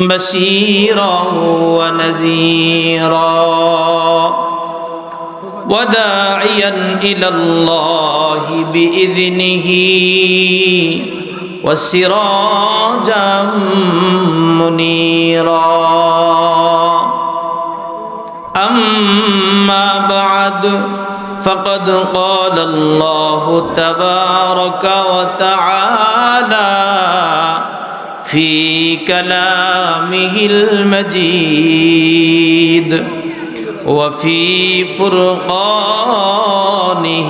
بشيرا ونذيرا وداعيا إلى الله بإذنه وسراجا منيرا أما بعد فقد قال الله تبارك وتعالى في كلامه المجيد وفي فرقانه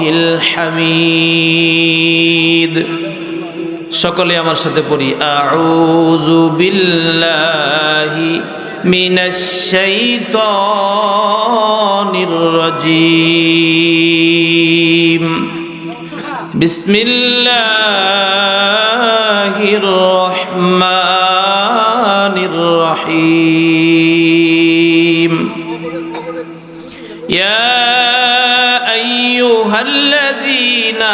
الحميد সকলে আমার সাথে পড়ি আউযু বিল্লাহি মিনাশ শাইতানির রাজীম বিসমিল্লাহির রহমানির রহিম ইয়া আইয়ুহাল্লাযীনা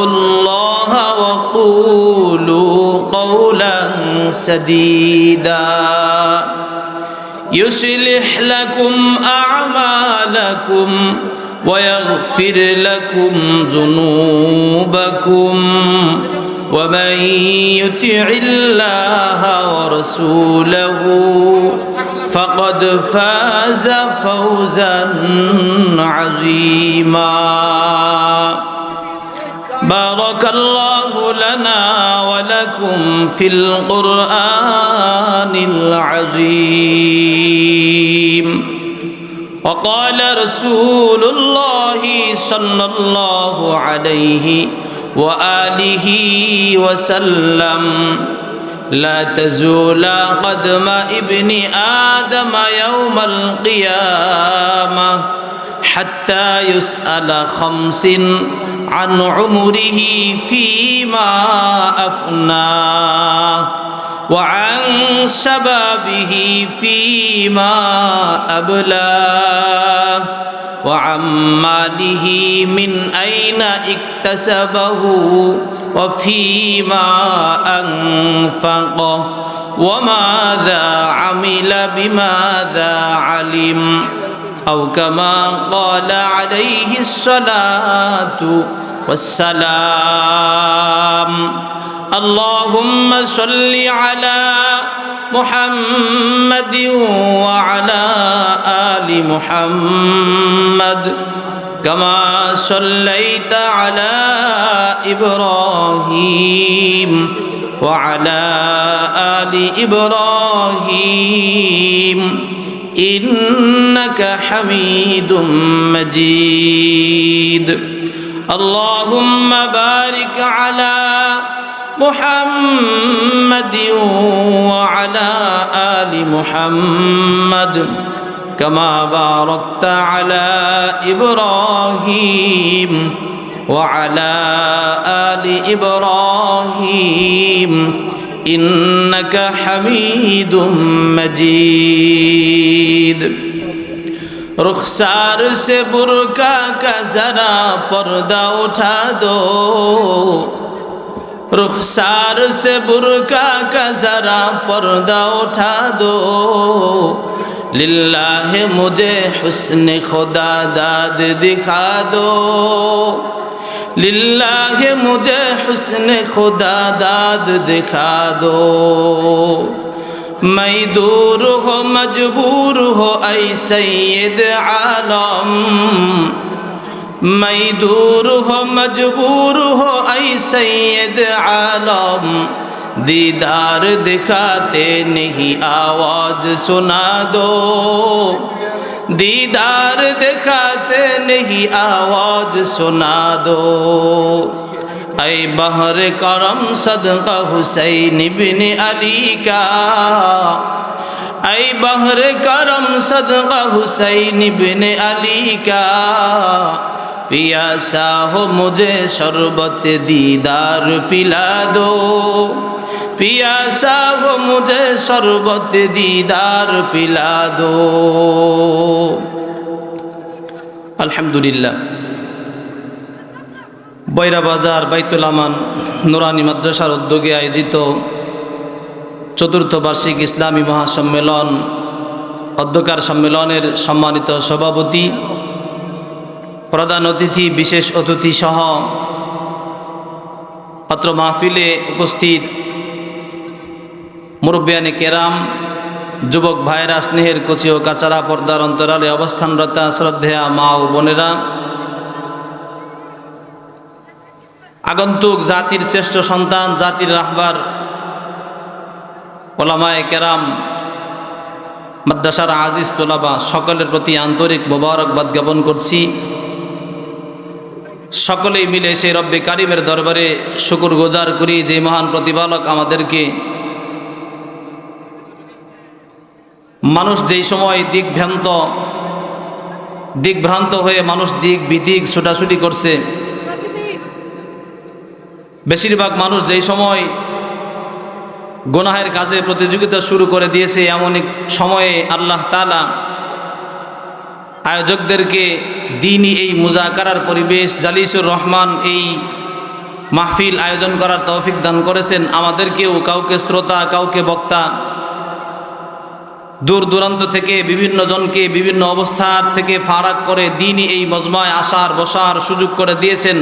আমানুত্তাকুল্লাহা ওয়া কুলু কওলান সাদীদা يصلح لكم أعمالكم ويغفر لكم ذنوبكم ومن يطع الله ورسوله فقد فاز فوزا عظيما بارك الله لنا ولكم في القرآن العظيم وقال رسول الله صلى الله عليه وآله وسلم لا تزول قدم ابن آدم يوم القيامة حتى يسأل خمس عن عمره فيما أفناه وعن شبابه فيما أبلاه وعن ماله من أين اكتسبه وفيما أنفقه وماذا عمل بماذا علم أو كما قال عليه الصلاة والسلام اللهم صل على محمد وعلى آل محمد كما صليت على إبراهيم وعلى آل إبراهيم إنك حميد مجيد اللهم بارك على محمد وعلى آل محمد كما باركت على إبراهيم وعلى آل إبراهيم إنك حميد مجيد रुखसार से बुर्का का जरा पर्दा उठा दो रुखसार से बुर्का का जरा पर्दा उठा दो लिल्लाह मुझे हुस्न खुदा दाद दिखा दो लिल्लाह मुझे हुस्न खुदा दाद दिखा दो मैं दूर हो मजबूर हो ऐ सैयद आलम मैं दूर हो मजबूर हो ऐ सैयद आलम दीदार दिखाते नहीं आवाज सुना दो दीदार दिखाते नहीं आवाज सुना दो ऐ बहर करम सदका हुसैन बिन अली का ऐ बहर करम सदका हुसैन बिन अली का पियासा हो मुझे शरबत दीदार पिला दो पियासा हो मुझे शरबत दीदार पिला दो अल्हम्दुलिल्लाह বৈরা বাজার বাইতুল আমান নুরানি মাদ্রাসার উদ্যোগে আয়োজিত চতুর্থ বার্ষিক ইসলামী মহাসম্মেলন অধ্যকার সম্মেলনের সম্মানিত সভাপতি, প্রধান অতিথি, বিশেষ অতিথি সহ অত্র মাহফিলে উপস্থিত মুরব্বিয়ানে কেরাম, যুবক ভাইরা, স্নেহের কচি ও কাচারা, পর্দার অন্তরালে অবস্থানরত শ্রদ্ধেয়া মা ও বোনেরা, আগন্তুক জাতির শ্রেষ্ঠ সন্তান, জাতির রাহবার ওলামায়ে কেরাম, মাদ্রাসার আজিজ তোলাবা, সকলের প্রতি আন্তরিক মোবারকবাদ জ্ঞাপন করছি। সকলেই মিলে সেই রব্বে কারিমের দরবারে শুকর গুজার করি, যে মহান প্রতিপালক আমাদেরকে মানুষ যেই সময় দিকভ্রান্ত হয়ে মানুষ দিক বিদিক ছুটাছুটি করছে, বেশিরভাগ মানুষ যেই সময় গুনাহের কাজে প্রতিযোগিতা শুরু করে দিয়েছে, এমন এক সময়ে আল্লাহ তাআলা আয়োজকদেরকে দ্বীনি এই মুজাকারার পরিবেশ, জালিসুর রহমান এই মাহফিল আয়োজন করার তৌফিক দান করেছেন। আমাদেরকেও কাউকে শ্রোতা, কাউকে বক্তা, দূর দূরান্ত থেকে বিভিন্ন জনকে বিভিন্ন অবস্থার থেকে ফারাক করে দ্বীনি এই মজমায় আসার বসার সুযোগ করে দিয়েছেন।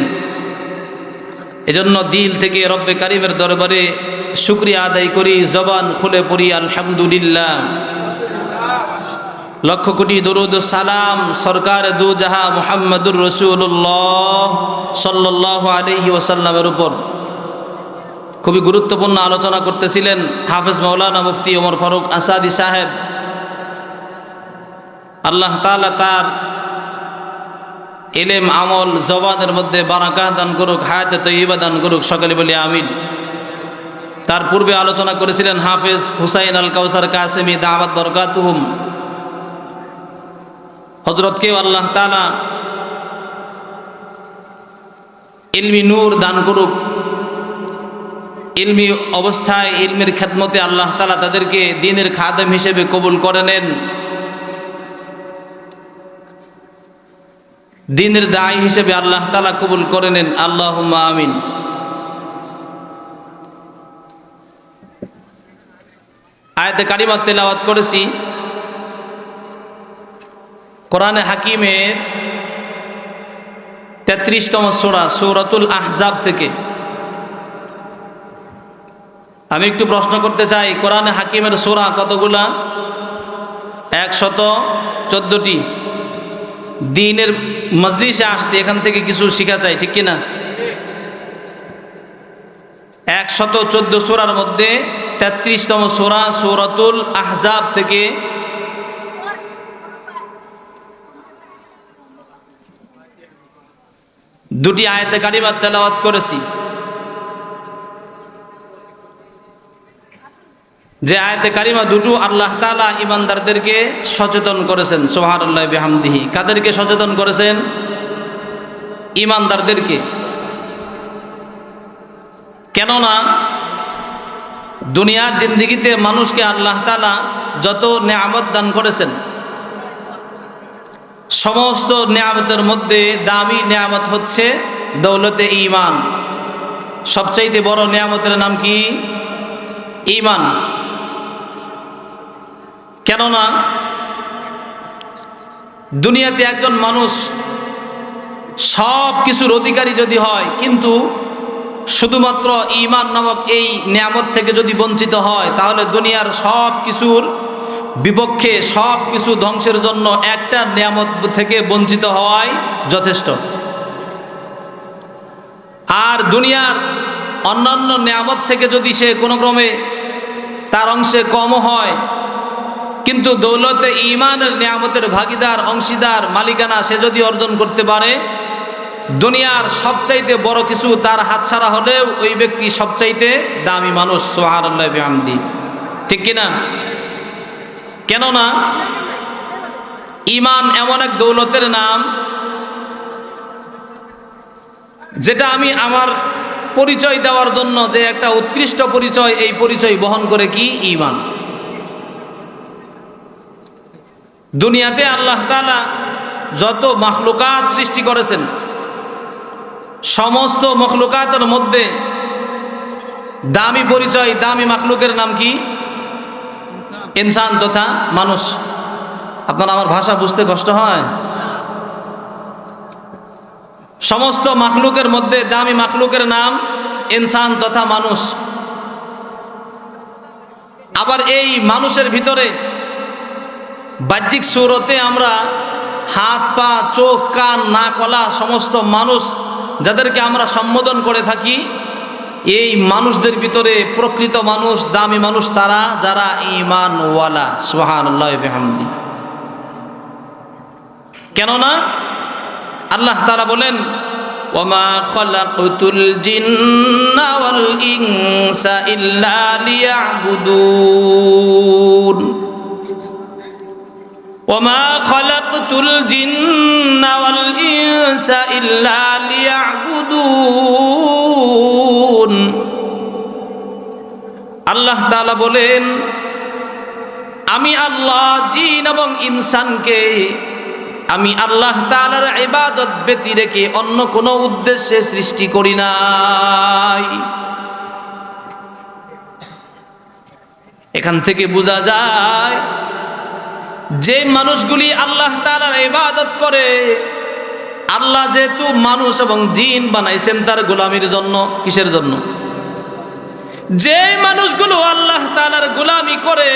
এজন্য দিল থেকে রব্বে কারিমের দরবারে শুকরিয়া আদায় করি, জবান খুলে পড়ি আলহামদুলিল্লাহ। লক্ষ কোটি দরুদ সালাম সরকার দু জাহা মুহাম্মদুর রাসূলুল্লাহ সাল্লাল্লাহু আলাইহি ওয়াসাল্লামের উপর। খুবই গুরুত্বপূর্ণ আলোচনা করতেছিলেন হাফেজ মাওলানা মুফতি ওমর ফারুক আসাদি সাহেব। আল্লাহ তাআলা তার ইলম, আমল, জবানের মধ্যে বারাকাত দান করুক, হায়াতে তয়্যিবা দান করুক, সকলে বলি আমিন। তার পূর্বে আলোচনা করেছিলেন হাফেজ হুসাইন আল কাউসার কাসেমি দাওয়াত বরকাতুহুম। হযরতকেও আল্লাহ তাআলা ইলমি নূর দান করুক, ইলমি অবস্থায় ইলমের খেদমতে আল্লাহ তাআলা তাদেরকে দ্বীনের খাদেম হিসেবে কবুল করে নেন, দ্বীনের দায়ী হিসেবে আল্লাহ তাআলা কবুল করে নেন, আল্লাহুম্মা আমিন। আয়াতে কারিমা তেলাওয়াত করেছি কোরআনে হাকিমের 33তম সূরা সূরাতুল আহজাব থেকে। আমি একটু প্রশ্ন করতে চাই, কোরআনে হাকিমের সূরা কতগুলা? 114টি। দ্বীনের মজলিসে আসছে, এখান থেকে কিছু শিখা চাই, ঠিক কিনা? 114 সূরার মধ্যে 33তম সূরা সূরাতুল আহজাব থেকে দুটি আয়াতে কারিমা তেলাওয়াত করেছি। যে আয়াতে কারিমা দুটো আল্লাহ তাআলা ইমানদারদেরকে সচেতন করেছেন, সুবহানাল্লাহি বিহামদিহি। কাদেরকে সচেতন করেছেন? ইমানদারদেরকে। কেননা দুনিয়ার জিন্দেগিতে মানুষকে আল্লাহ তাআলা যত নেয়ামত দান করেছেন, সমস্ত নেয়ামতের মধ্যে দামি নেয়ামত হচ্ছে দৌলতে ঈমান। সবচাইতে বড় নেয়ামতের নাম কি? ঈমান। কেননা দুনিয়াতে একজন মানুষ সব কিছুর অধিকারী যদি হয়, কিন্তু শুধুমাত্র ঈমান নামক এই নেয়ামত থেকে যদি বঞ্চিত হয়, তাহলে দুনিয়ার সব কিছুর বিপক্ষে, সব কিছু ধ্বংসের জন্য একটা নেয়ামত থেকে বঞ্চিত হওয়াই যথেষ্ট। আর দুনিয়ার অন্যান্য নেয়ামত থেকে যদি সে কোনো ক্রমে তার অংশে কমও হয়, কিন্তু দৌলতে ঈমানের নেয়ামতের ভাগীদার, অংশীদার, মালিকানা সে যদি অর্জন করতে পারে, দুনিয়ার সবচাইতে বড় কিছু তার হাতছাড়া হলেও ওই ব্যক্তি সবচাইতে দামি মানুষ, সুবহানাল্লাহি বিহামদি, ঠিক কিনা? কেননা ঈমান এমন এক দৌলতের নাম, যেটা আমি আমার পরিচয় দেওয়ার জন্য যে একটা উৎকৃষ্ট পরিচয়, এই পরিচয় বহন করে কি? ঈমান। দুনিয়াতে আল্লাহ তাআলা যত মাখলুকাত সৃষ্টি করেছেন, সমস্ত মখলুকাতের মধ্যে দামি পরিচয়, দামি মাখলুকের নাম কি? ইনসান তথা মানুষ। আপনার আমার ভাষা বুঝতে কষ্ট হয়? সমস্ত মাখলুকের মধ্যে দামি মাখলুকের নাম ইনসান তথা মানুষ। আবার এই মানুষের ভিতরে বাহ্যিক সুরতে আমরা হাত পা চোখ কান নাক গলা সমস্ত মানুষ যাদেরকে আমরা সম্বোধন করে থাকি, এই মানুষদের ভিতরে প্রকৃত মানুষ, দামি মানুষ তারা যারা ঈমানওয়ালা। সুবহানাল্লাহ ওয়া বিহামদি। কেননা আল্লাহ তাআলা বলেন, ওয়ামা খালাকতুল জিন্না ওয়াল ইনসা ইল্লা লিয়াবুদুন। ওয়ামা খালাকতুল জিন্না ওয়াল ইনসা ইল্লা লিয়াবুদুন। আল্লাহ তাআলা বলেন, আমি আল্লাহ জিন এবং ইনসানকে আমি আল্লাহ তাআলার ইবাদত ব্যতি রেখে অন্য কোনো উদ্দেশ্যে সৃষ্টি করি নাই। এখান থেকে বোঝা যায় যে মানুষগুলি আল্লাহ তাআলার ইবাদত করে, আল্লাহ যেহেতু মানুষ এবং জিন বানাইছেন তার গোলামির জন্য। কিসের জন্য? যে মানুষগুলো আল্লাহ তাআলার গোলামি করে,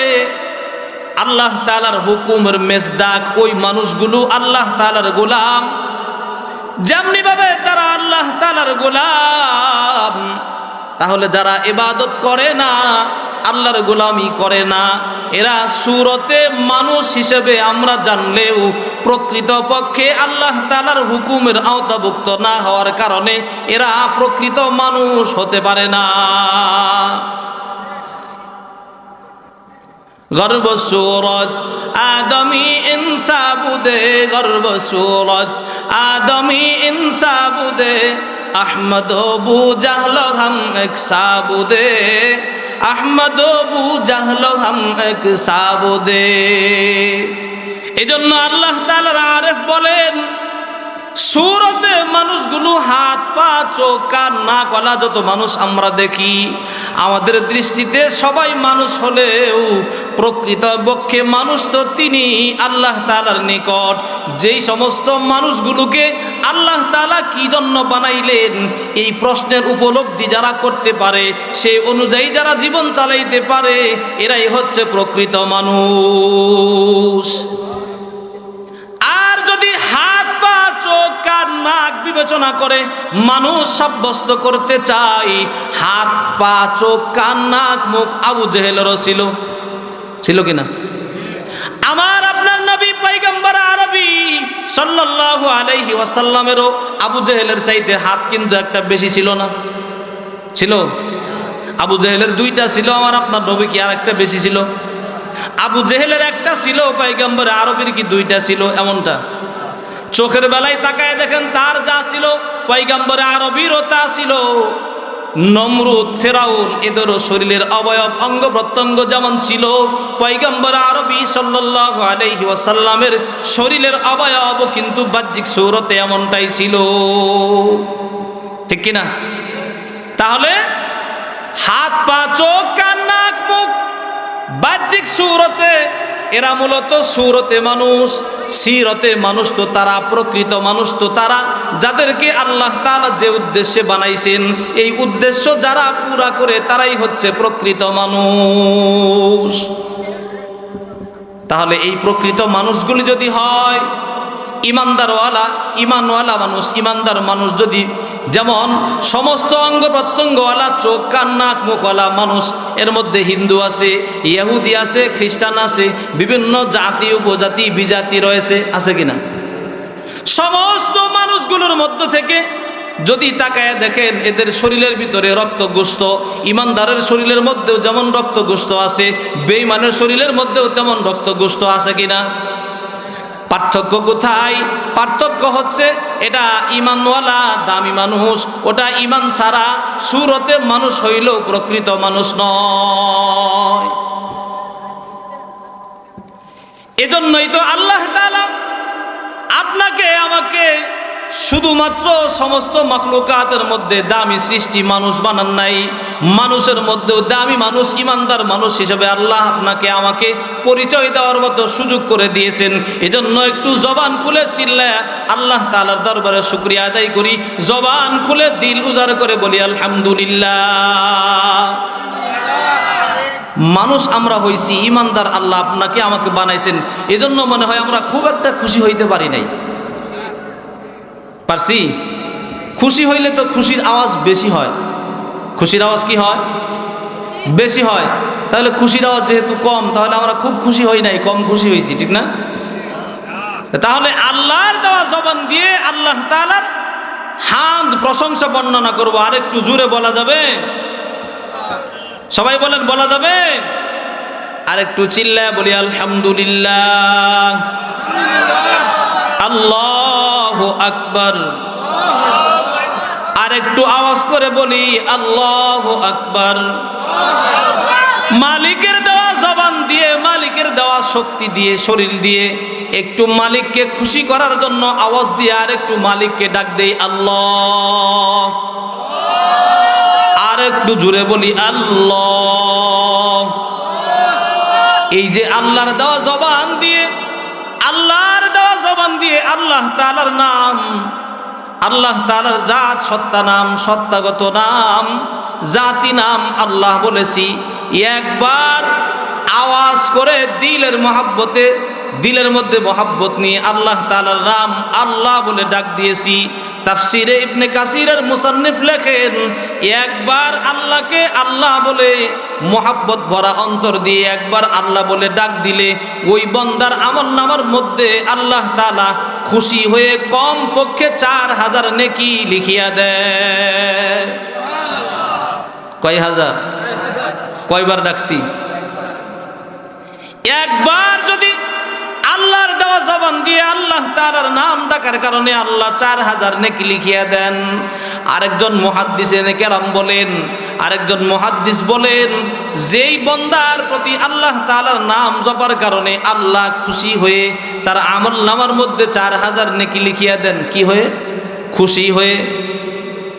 আল্লাহ তাআলার হুকুমের মেজদাক, ওই মানুষগুলো আল্লাহ তাআলার গোলাম। যেমনি ভাবে তারা আল্লাহ তাআলার গোলাম, তাহলে যারা ইবাদত করে না, আল্লাহর গোলামি করে না, এরা সুরতে মানুষ হিসেবে আমরা জানলেও প্রকৃত পক্ষে আল্লাহ তাআলার হুকুমের আওতাভুক্ত না হওয়ার কারণে এরা প্রকৃত মানুষ হতে পারে না। গর্ব সুরত আদমি ইনসাবুদে, গর্ব সুরত আদমি ইনসাবুদে, আহমদ বু জাহল হম এক সাবুদে, আহমদ বু জাহল হম এক সাবুদে। এজন্য আল্লাহ তাআলার আরেফ বলেন, সুরতে মানুষগুলো হাত পা চোখ কান নাক গলা যত মানুষ আমরা দেখি, আমাদের দৃষ্টিতে সবাই মানুষ হলেও প্রকৃত পক্ষে মানুষ তো তিনি আল্লাহ তাআলার নিকট। যেই সমস্ত মানুষগুলোকে আল্লাহ তাআলা কি জন্য বানাইলেন, এই প্রশ্নের উপলব্ধি যারা করতে পারে, সেই অনুযায়ী যারা জীবন চালাইতে পারে, এরাই হচ্ছে প্রকৃত মানুষ। আর যদি হাত পা চোখ কান নাক বিবেচনা করে মানুষ সাব্যস্ত করতে চাই, হাত পা চোখ কান নাক মুখ আবু জেহেলেরও ছিল কিনা? আমার আপনার নবী পয়গম্বর আরবি সাল্লাল্লাহু আলাইহি ওয়াসাল্লামেরও আবু জেহেলের চাইতে হাত কিন্তু একটা বেশি ছিল না? ছিল? আবু জেহেলের দুইটা ছিল, আমার আপনার নবী কি আর একটা বেশি ছিল? আবু জেহেলের একটা ছিল, পয়গম্বর আরবির কি দুইটা ছিল? এমনটা চোখের বেলায় তাকায় দেখেন, তার যা ছিল পয়গম্বর আরবিরও তা ছিল। নমরুদ, ফেরাউন, এদেরও শরীরের অবয়ব অঙ্গ প্রত্যঙ্গ যেমন ছিল, পয়গম্বর আরবি সাল্লাল্লাহু আলাইহি ওয়াসাল্লামের শরীরের অবয়ব কিন্তু বাহ্যিক সূরতে এমনটাই ছিল। ঠিক কিনা? তাহলে হাত পা চোখ কান নাক মুখ বাহ্যিক সূরতে এরা মূলত সূরতে মানুষ, সিরতে মানুষ তো তারা, প্রকৃত মানুষ তো তারা যাদেরকে আল্লাহ তাআলা যে উদ্দেশ্যে বানাইছেন, এই উদ্দেশ্য যারা পুরা করে তারাই হচ্ছে প্রকৃত মানুষ। তাহলে এই প্রকৃত মানুষগুলি যদি হয় ইমানওয়ালা মানুষ, ইমানদার মানুষ, যদি যেমন সমস্ত অঙ্গ প্রত্যঙ্গওয়ালা চোখ কান নাক মুখওয়ালা মানুষ, এর মধ্যে হিন্দু আছে, ইহুদি আছে, খ্রিস্টান আছে, বিভিন্ন জাতি উপজাতি বিজাতি রয়েছে, আছে কিনা? সমস্ত মানুষগুলোর মধ্য থেকে যদি তাকায় দেখেন, এদের শরীরের ভিতরে রক্ত গোশত, ইমানদারের শরীরের মধ্যেও যেমন রক্ত গোশত আছে, বেঈমানের শরীরের মধ্যেও তেমন রক্ত গোশত আছে কিনা? পার্থক্য কোথায়? পার্থক্য হচ্ছে এটা ইমানওয়ালা দামি মানুষ, ওটা ইমান ছাড়া সুরতে মানুষ হইলেও প্রকৃত মানুষ নয়। এজন্যই তো আল্লাহ তাআলা আপনাকে আমাকে শুধুমাত্র সমস্ত মাখলুকাতের মধ্যে দামি সৃষ্টি মানুষ বানান নাই, মানুষের মধ্যেও দামি মানুষ, ইমানদার মানুষ হিসেবে আল্লাহ আপনাকে আমাকে পরিচয় দেওয়ার মতো সুযোগ করে দিয়েছেন। এজন্য একটু জবান খুলে চিল্লায় আল্লাহ তাআলার দরবারে শুকরিয়া আদায় করি, জবান খুলে দিল উজাড় করে বলি আলহামদুলিল্লাহ। মানুষ আমরা হইছি, ইমানদার আল্লাহ আপনাকে আমাকে বানাইছেন, এজন্য মনে হয় আমরা খুব একটা খুশি হইতে পারি নাই। পারছি? খুশি হইলে তো খুশির আওয়াজ বেশি হয়। খুশির আওয়াজ কি হয়? বেশি হয়। তাহলে খুশির আওয়াজ যেহেতু কম, তাহলে আমরা খুব খুশি হই নাই, কম খুশি হয়েছি, ঠিক না? তাহলে আল্লাহর দেওয়া জবান দিয়ে আল্লাহ তাআলার হামদ প্রশংসা বর্ণনা করব। আরেকটু জোরে বলা যাবে? সবাই বলেন, বলা যাবে? আরেকটু চিল্লায় বলি আলহামদুলিল্লাহ, আল্লাহু আকবার। আরেকটু আওয়াজ করে বলি আল্লাহু আকবার। মালিকের দেওয়া জবান দিয়ে, মালিকের দেওয়া শক্তি দিয়ে, শরীর দিয়ে একটু মালিককে খুশি করার জন্য আওয়াজ দিয়ে আর একটু মালিককে ডাক দেই আল্লাহ। আর একটু জোরে বলি আল্লাহ। এই যে আল্লাহর দেওয়া জবান দিয়ে, আল্লাহর দেওয়া জবান দিয়ে আল্লাহ তাআলার নাম, আল্লাহ তাআলার জাত সত্তা নাম, সত্তাগত নাম, জাতি নাম আল্লাহ বলেছি, একবার আওয়াজ করে দিলের মহাব্বতে, দিলের মধ্যে মহাব্বত নিয়ে আল্লাহ তাআলার নাম আল্লাহ বলে ডাক দিয়েছি। তাফসিরে ইবনে কাসিরের মুসান্নিফ লেখেন, একবার আল্লাহকে আল্লাহ বলে মহাব্বত ভরা অন্তর দিয়ে একবার আল্লাহ বলে ডাক দিলে ওই বান্দার আমলনামার মধ্যে আল্লাহ তাআলা খুশি হয়ে কম পক্ষে 4000 নেকি লিখিয়া দেয়। কয় হাজার? কয়বার ডাকছি? একবার যদি আল্লাহর দেওয়া জবান দিয়ে আল্লাহ তাআলার নাম ডাকার কারণে আল্লাহ 4000 নেকি লিখিয়া দেন। আরেকজন মুহাদ্দিসে কেরাম বলেন, আরেকজন মুহাদ্দিস বলেন, যেই বান্দার প্রতি আল্লাহ তাআলার নাম জপার কারণে আল্লাহ খুশি হয়ে তার আমলনামার মধ্যে 4000 নেকি লিখিয়া দেন। কি হয়ে? খুশি হয়ে।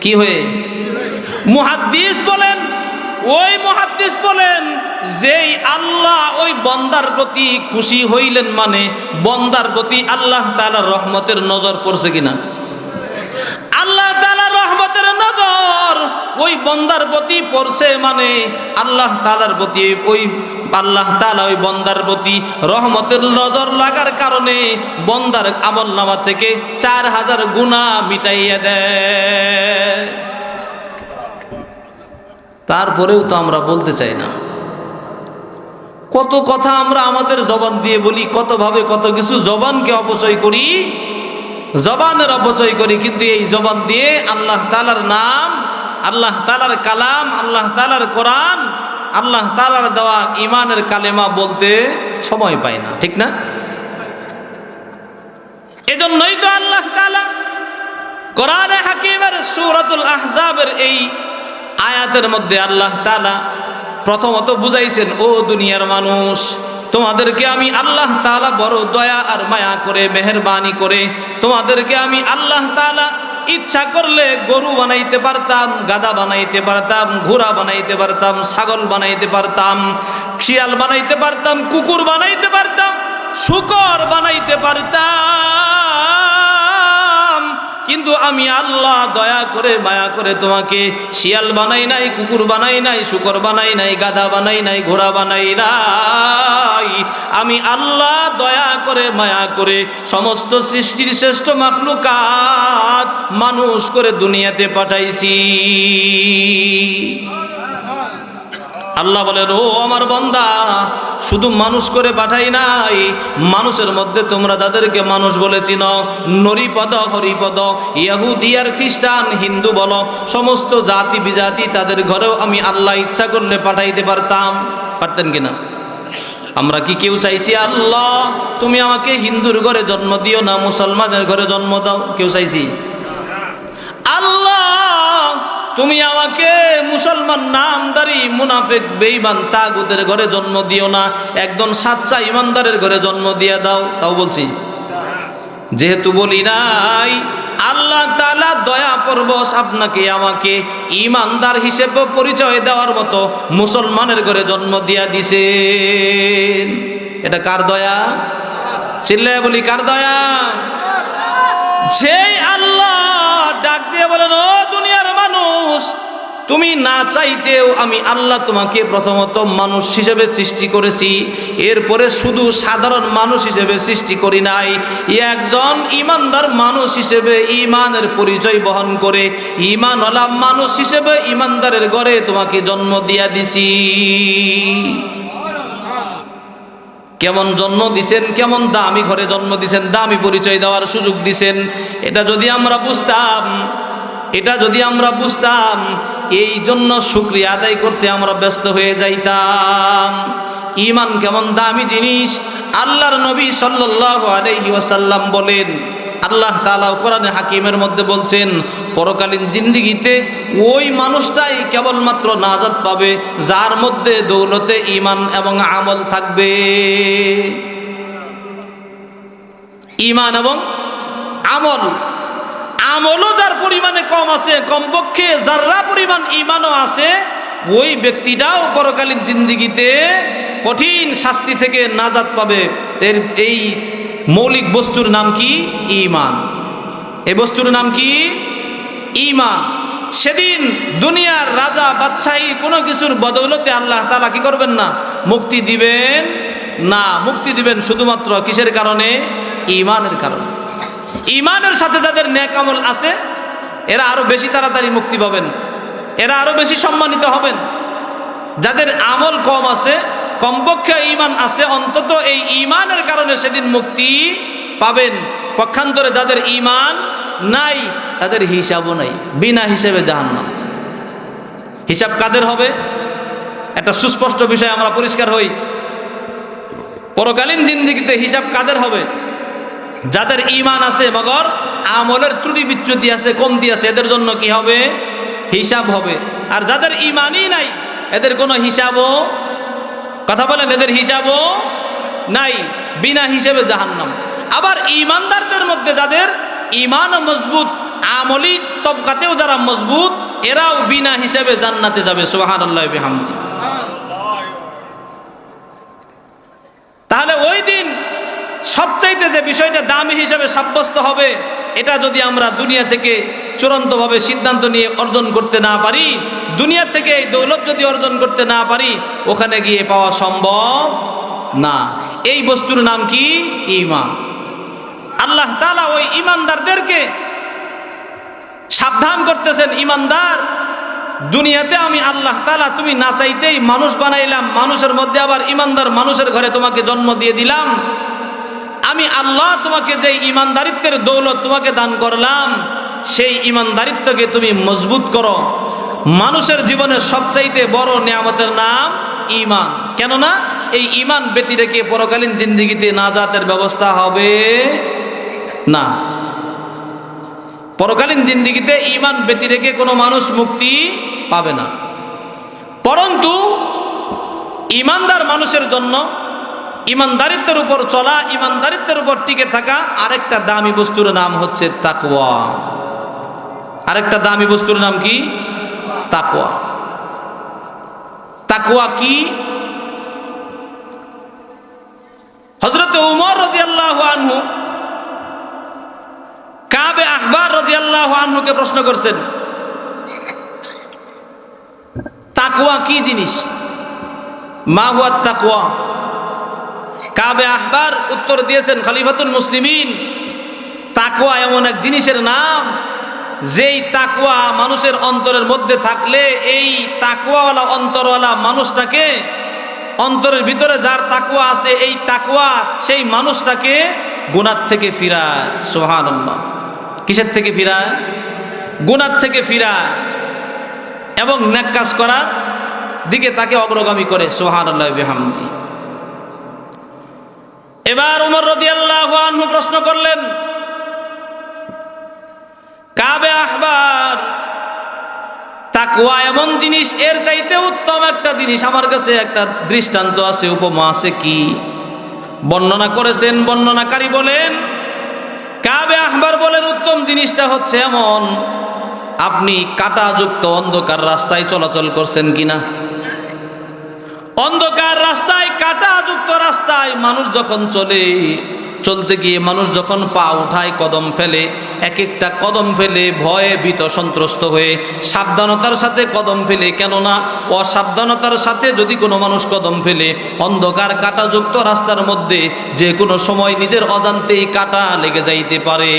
কি হয়ে? মুহাদ্দিস বলেন, ওই মুহাদ্দিস বলেন, যেই আল্লাহ ওই বান্দার প্রতি খুশি হইলেন মানে বান্দার প্রতি আল্লাহ তাআলার রহমতের নজর পড়ছে কিনা? আল্লাহ তাআলার রহমতের নজর ওই বান্দার প্রতি পড়ছে মানে আল্লাহ তাআলার প্রতি, ওই আল্লাহ তাআলা ওই বান্দার প্রতি রহমতের নজর লাগার কারণে বান্দার আমলনামা থেকে 4000 গুনাহ মিটাইয়া দেয়। তারপরেও তো আমরা বলতে চাই না। কত কথা আমরা আমাদের জবান দিয়ে বলি, কতভাবে কত কিছু জবানকে অপচয় করি, জবানের অপচয় করি, কিন্তু এই জবান দিয়ে আল্লাহ তাআলার নাম, আল্লাহ তাআলার কালাম, আল্লাহ তাআলার কোরআন, আল্লাহ তাআলার দেওয়া ঈমানের কালেমা বলতে সময় পাই না, ঠিক না? এজন্যই তো আল্লাহ তাআলা কোরআনে হাকিমের সূরাতুল আহজাবের এই আয়াতের মধ্যে আল্লাহ তাআলা প্রথমত বুঝাইছেন, ও দুনিয়ার মানুষ, তোমাদেরকে আমি আল্লাহ তাআলা বড় দয়া আর মায়া করে, মেহেরবানি করে তোমাদেরকে আমি আল্লাহ তাআলা ইচ্ছা করলে গরু বানাইতে পারতাম, গাধা বানাইতে পারতাম, ঘোড়া বানাইতে পারতাম, ছাগল বানাইতে পারতাম, শিয়াল বানাইতে পারতাম, কুকুর বানাইতে পারতাম, শূকর বানাইতে পারতাম, কিন্তু আমি আল্লাহ দয়া করে মায়া করে তোমাকে শিয়াল বানাই নাই, কুকুর বানাই নাই, শূকর বানাই নাই, গাধা বানাই নাই, ঘোড়া বানাই নাই। আমি আল্লাহ দয়া করে মায়া করে সমস্ত সৃষ্টির শ্রেষ্ঠ মাখলুকাত মানুষ করে দুনিয়াতে পাঠাইছি। আল্লাহ বলেন, ও আমার বান্দা, শুধু মানুষ করে পাঠাই নাই, মানুষের মধ্যে তোমরা যাদেরকে মানুষ বলে চিনো, নরিপদ, হরিপদ, ইহুদি আর খ্রিস্টান, হিন্দু বলো, সমস্ত জাতি বিজাতি, তাদের ঘরেও আমি আল্লাহ ইচ্ছা করলে পাঠাইতে পারতাম। পারতেন কিনা? আমরা কি কেউ চাইছি আল্লাহ তুমি আমাকে হিন্দুর ঘরে জন্ম দিও না, মুসলমানের ঘরে জন্ম দাও? কেউ চাইছি? আল্লাহ তুমি আমাকে মুসলমান নামদারি মুনাফিক বেঈমান তাগুতের ঘরে জন্ম দিও না, একজন সাচ্চা ইমানদারের ঘরে জন্ম দিয়ে দাও। তাও বলছি, যেহেতু বলি নাই আল্লাহ তাআলা দয়া পরবশ আপনাকে আমাকে ঈমানদার হিসেবে পরিচয় দেওয়ার মতো মুসলমানের ঘরে জন্ম দিয়া দিছেন। এটা কার দয়া? চিল্লায় বলি কার দয়া? যেই আল্লাহ ডাক দিয়ে বলেন, ও দুনিয়ার মানুষ, তুমি না চাইতেও আমি আল্লাহ তোমাকে প্রথমত মানুষ হিসেবে সৃষ্টি করেছি, এরপরে শুধু সাধারণ মানুষ হিসেবে সৃষ্টি করি নাই, একজন ঈমানদার মানুষ হিসেবে ঈমানের পরিচয় বহন করে ঈমানওয়ালা মানুষ হিসেবে ঈমানদারের ঘরে তোমাকে জন্ম দিয়া দিছি। কেমন জন্ম দিছেন, কেমন দামি ঘরে জন্ম দিছেন, দামি পরিচয় দেওয়ার সুযোগ দিছেন। এটা যদি আমরা বুঝতাম এই জন্য শুকরিয়া আদায় করতে আমরা ব্যস্ত হয়ে যাইতাম। ঈমান কেমন দামি জিনিস আল্লাহর নবী সাল্লাল্লাহু আলাইহি ওয়াসাল্লাম বলেন, আল্লাহ তাআলা কোরআনে হাকিমের মধ্যে বলছেন, পরকালীন জিন্দেগিতে ওই মানুষটাই কেবলমাত্র নাজাত পাবে যার মধ্যে দৌলতে ঈমান এবং আমল থাকবে। ঈমান এবং আমল, আমলও যার পরিমাণে কম আছে, কমপক্ষে যারা পরিমাণ ঈমানও আছে, ওই ব্যক্তিটাও পরকালীন জিন্দেগিতে কঠিন শাস্তি থেকে নাজাত পাবে। এই মৌলিক বস্তুর নাম কি? ঈমান। এই বস্তুর নাম কি? ঈমান। সেদিন দুনিয়ার রাজা বাদশাহী কোনো কিছুর বদৌলতে আল্লাহ তাআলা কি করবেন না? মুক্তি দিবেন না। মুক্তি দিবেন শুধুমাত্র কিসের কারণে? ঈমানের কারণে। ঈমানের সাথে যাদের নেক আমল আছে এরা আরো বেশি তাড়াতাড়ি মুক্তি পাবেন, এরা আরো বেশি সম্মানিত হবেন। যাদের আমল কম আছে, কমপক্ষে ঈমান আছে, অন্তত এই ঈমানের কারণে সেদিন মুক্তি পাবেন। পক্ষান্তরে যাদের ঈমান নাই তাদের হিসাবও নাই, বিনা হিসেবে জাহান্নাম। হিসাব কাদের হবে? একটা সুস্পষ্ট বিষয় আমরা পরিষ্কার হই, পরকালীন জিন্দেগিতে হিসাব কাদের হবে? যাদের ঈমান আছে মগর আমলের ত্রুটি বিচ্যুতি আছে, কমতি আছে, এদের জন্য কি হবে? হিসাব হবে। আর যাদের ঈমানই নাই এদের কোনো হিসাবও, কথা বলেন, এদের হিসাবও নাই, বিনা হিসেবে জাহান্নাম। আবার ঈমানদারদের মধ্যে যাদের ঈমান মজবুত, আমলি তবকাতেও যারা মজবুত, এরাও বিনা হিসেবে জান্নাতে যাবে। সুবহানাল্লাহ বিহামদি। তাহলে ওই দিন সবচাইতে যে বিষয়টা দামি হিসেবে সাব্যস্ত হবে, এটা যদি আমরা দুনিয়া থেকে চূড়ান্তভাবে সিদ্ধান্ত নিয়ে অর্জন করতে না পারি, দুনিয়া থেকে এই দৌলত যদি অর্জন করতে না পারি, ওখানে গিয়ে পাওয়া সম্ভব না। এই বস্তুর নাম কি? ঈমান। আল্লাহ তাআলা ওই ঈমানদারদেরকে সাবধান করতেছেন, ঈমানদার, দুনিয়াতে আমি আল্লাহ তাআলা তুমি না চাইতেই মানুষ বানাইলাম, মানুষের মধ্যে আবার ঈমানদার মানুষের ঘরে তোমাকে জন্ম দিয়ে দিলাম। আমি আল্লাহ তোমাকে যে ঈমানদারিত্বের দৌলত তোমাকে দান করলাম, সেই ঈমানদারিত্বকে তুমি মজবুত করো। মানুষের জীবনের সবচাইতে বড় নিয়ামতের নাম ঈমান। কেননা এই ঈমান ব্যতি রেখে পরকালীন জিন্দেগিতে নাজাতের ব্যবস্থা হবে না। পরকালীন জিন্দেগিতে ঈমান ব্যতি রেখে কোনো মানুষ মুক্তি পাবে না। পরন্তু ঈমানদার মানুষের জন্য ঈমানদারিত্বের উপর চলা, ঈমানদারিত্বের উপর টিকে থাকা আরেকটা দামি বস্তুর নাম হচ্ছে তাকওয়া। আরেকটা দামি বস্তুর নাম কি? তাকওয়া। তাকওয়া কি? হযরত উমর রাদিয়াল্লাহু আনহু কাবে আহবার রাদিয়াল্লাহু আনহুকে প্রশ্ন করছেন, তাকওয়া কি জিনিস? মা হুয়া তাকওয়া? কাবে আহবার উত্তর দিয়েছেন, খলিফাতুল মুসলিমিন, তাকওয়া এমন এক জিনিসের নাম, যেই তাকওয়া মানুষের অন্তরের মধ্যে থাকলে এই তাকওয়াওয়ালা অন্তরওয়ালা মানুষটাকে, অন্তরের ভিতরে যার তাকওয়া আছে, এই তাকওয়া সেই মানুষটাকে গুনাহ থেকে ফিরায়। সুবহানাল্লাহ। কিসের থেকে ফিরায়? গুনাহ থেকে ফিরায় এবং নেক কাজ করার দিকে তাকে অগ্রগামী করে। সুবহানাল্লাহ বিহামদি। এবার উমর রাদিয়াল্লাহু আনহু প্রশ্ন করলেন, কাবে আহবার, তাকওয়া এমন জিনিস, এর চাইতে উত্তম একটা জিনিস আমার কাছে একটা দৃষ্টান্ত আছে, উপমা আছে। কি বর্ণনা করেছেন? বর্ণনাকারী বলেন, কাবে আহবার বলেন উত্তম জিনিসটা হচ্ছে এমন, আপনি কাঁটাযুক্ত অন্ধকার রাস্তায় চলাচল করছেন কিনা? অন্ধকার রাস্তায়, কাঁটাযুক্ত রাস্তায় মানুষ যখন চলতে গিয়ে মানুষ যখন পা উঠায়, কদম ফেলে, এক একটা কদম ফেলে ভয়ে ভীত সন্ত্রস্ত হয়ে সাবধানতার সাথে কদম ফেলে। কেননা অসাবধানতার সাথে যদি কোনো মানুষ কদম ফেলে অন্ধকার কাঁটাযুক্ত রাস্তার মধ্যে যে কোনো সময় নিজের অজান্তেই কাঁটা লেগে যাইতে পারে।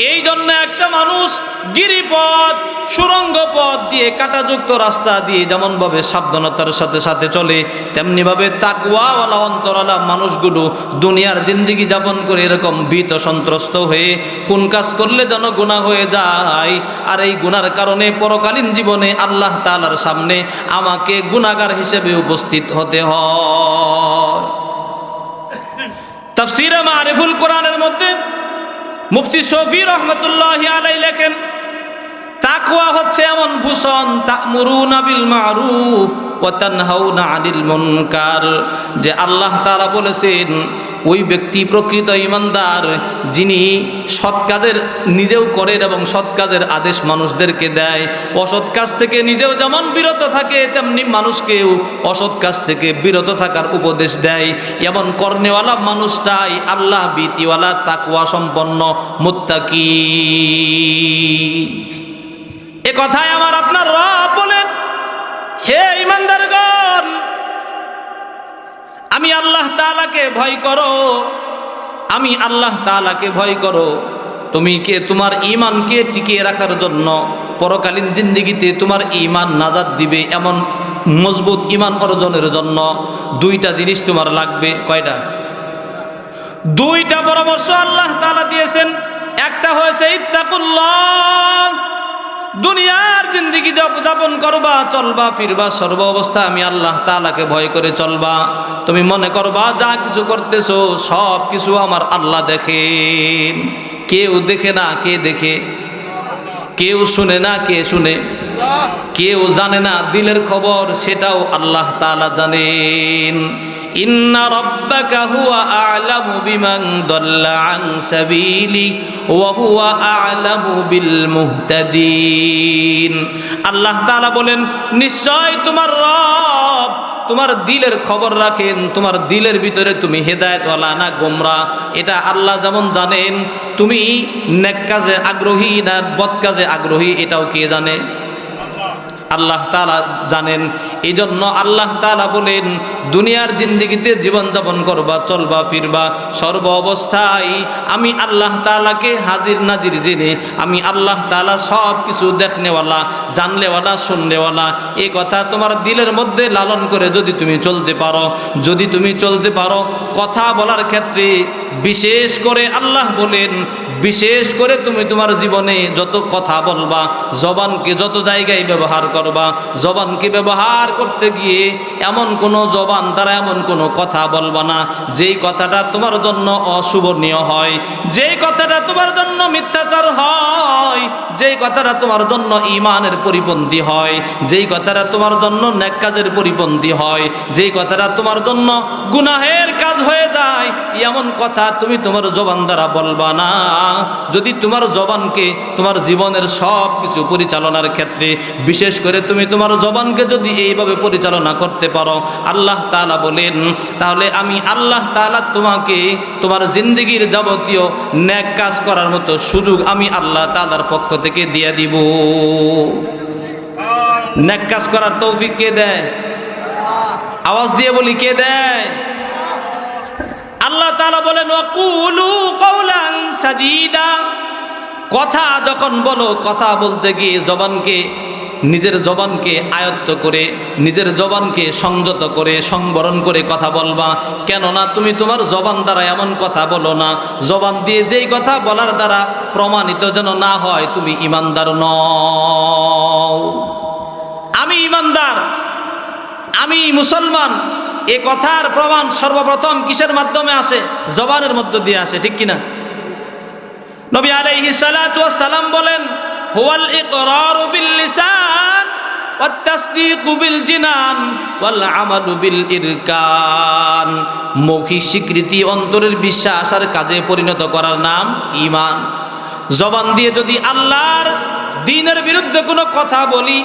এই জন্য একটা মানুষ গিরিপথ, সুরঙ্গ পথ দিয়ে, কাঁটাযুক্ত রাস্তা দিয়ে যেমনভাবে সাবধানতার সাথে সাথে চলে, তেমনিভাবে তাকওয়াওয়ালা অন্তরালা মানুষগুলো দুনিয়ার জিন্দেগি যাপন করে এরকম ভীত সন্ত্রস্ত হয়ে কোন কাজ করলে যেন গুনাহ হয়ে যায়, আর এই গুনার কারণে পরকালীন জীবনে আল্লাহ তাআলার সামনে আমাকে গুনাহগার হিসেবে উপস্থিত হতে হয়। তাফসীরে মারিফুল কোরআনের মধ্যে মুফতি শফি রহমতুল্লাহি আলাইহি লেখেন, তাকওয়া হচ্ছে এমন ভূষণ, তা'মুরুনা বিল মা'রুফ ওয়া তানহাউনা আনিল মুনকার, যে আল্লাহ তাআলা বলেছেন ওই ব্যক্তি প্রকৃত ঈমানদার যিনি সৎ কাজের নিজেও করেন এবং সৎ কাজের আদেশ মানুষদেরকে দেয়, অসৎ কাজ থেকে নিজেও যেমন বিরত থাকে তেমনি মানুষকেও অসৎ কাজ থেকে বিরত থাকার উপদেশ দেয়। এমন কর্নেওয়ালা মানুষটাই আল্লাহ ভীতিওয়ালা, তাকওয়া সম্পন্ন মুত্তাকি। এ কথায় আমার আপনার রব বলেন, হে ঈমানদারগণ, আমি আল্লাহ তাআলাকে ভয় করো, আমি আল্লাহ তাআলাকে ভয় করো। তুমি কে তোমার ঈমানকে টিকিয়ে রাখার জন্য, পরকালীন জিন্দেগিতে তোমার ঈমান নাজাত দিবে এমন মজবুত ঈমান অর্জনের জন্য দুইটা জিনিস তোমার লাগবে। কয়টা? দুইটা পরামর্শ আল্লাহ তাআলা দিয়েছেন। একটা হয়েছে ইত্তাকুল্লাহ, দুনিয়ার জিন্দেগি যাপন করবা, চলবা ফিরবা সর্ব অবস্থা আমি আল্লাহ তাআলাকে ভয় করে চলবা। তুমি মনে করবা যা কিছু করতেছো সব কিছু আমার আল্লাহ দেখেন। কেউ দেখে না, কে দেখে? কেউ শুনে না, কে শুনে? কেউ জানে না দিলের খবর, সেটাও আল্লাহ তাআলা জানেন। ইন্না রাব্বাকা হুয়া আ'লামু বিমান দাল্লা আন সাবিলি ওয়া হুয়া আ'লামু বিল মুহতাদিন। আল্লাহ তাআলা বলেন, নিশ্চয় তোমার রব তোমার দিলের খবর রাখেন, তোমার দিলের ভিতরে তুমি হেদায়েতওয়ালা না গোমরা, এটা আল্লাহ যেমন জানেন। তুমি নেক কাজে আগ্রহী না বদ কাজে আগ্রহী, এটাও কে জানে? আল্লাহ তাআলা জানেন। এই জন্য আল্লাহ তাআলা বলেন, দুনিয়ার জিন্দেগিতে জীবনযাপন করবা, চলবা ফিরবা সর্ব অবস্থায় আমি আল্লাহ তাআলাকে হাজির নাজির জেনে, আমি আল্লাহ তাআলা সব কিছু দেখনেওয়ালা, জানলেওয়ালা, শুননেওয়ালা, এই কথা তোমার দিলের মধ্যে লালন করে যদি তুমি চলতে পারো, যদি তুমি চলতে পারো, কথা বলার ক্ষেত্রে বিশেষ করে আল্লাহ বলেন, বিশেষ করে তুমি তোমার জীবনে যত কথা বলবা, জবানকে যত জায়গায় ব্যবহার করবা, জবানকে ব্যবহার করতে গিয়ে এমন কোনো জবান দ্বারা এমন কোনো কথা বলবা না যেই কথাটা তোমার জন্য অশুভনীয় হয়, যেই কথাটা তোমার জন্য মিথ্যাচার হয়, যেই কথাটা তোমার জন্য ঈমানের পরিপন্থী হয়, যেই কথাটা তোমার জন্য নেক কাজের পরিপন্থী হয়, যেই কথাটা তোমার জন্য গুনাহের কাজ হয়ে যায়, এমন কথা তুমি তোমার জবান দ্বারা বলবা না। যদি তোমার জবানকে তোমার জীবনের সব কিছু পরিচালনার ক্ষেত্রে বিশেষ করে তুমি তোমার জবানকে যদি এইভাবে পরিচালনা করতে পারো, আল্লাহ তাআলা বলেন, তাহলে আমি আল্লাহ তাআলা তোমাকে তোমার জিন্দেগির যাবতীয় নেক কাজ করার মতো সুযোগ আমি আল্লাহ তাআলার পক্ষ থেকে দিয়ে দিব। নেক কাজ করার তৌফিক কে দেয়? আওয়াজ দিয়ে বলি, কে দেয়? আল্লাহ তাআলা বলেন, ওয়াকুলু কওলান সাদীদা, কথা যখন বলো, কথা বলতে গিয়ে জবানকে, নিজের জবানকে আয়ত্ত করে, নিজের জবানকে সংযত করে, সংবরণ করে কথা বলবা। কেননা তুমি তোমার জবান দ্বারা এমন কথা বলো না, জবান দিয়ে যেই কথা বলার দ্বারা প্রমাণিত যেন না হয় তুমি ঈমানদার নও। আমি ঈমানদার, আমি মুসলমান, এ কথার প্রমাণ সর্বপ্রথম কিসের মাধ্যমে আসে? জবানের মধ্য দিয়ে আসে, ঠিক কিনা? নবী আলাইহিস সালাতু ওয়াস সালাম বলেন, হুয়াল ইকরারু বিল লিসান ওয়াত-তাসদীকু বিল জিনান ওয়াল আমালু বিল ইরকান। মৌখিক স্বীকৃতি, অন্তরের বিশ্বাস আর কাজে পরিণত করার নাম ঈমান। জবান দিয়ে যদি আল্লাহর দ্বীনের বিরুদ্ধে কোনো কথা বলি,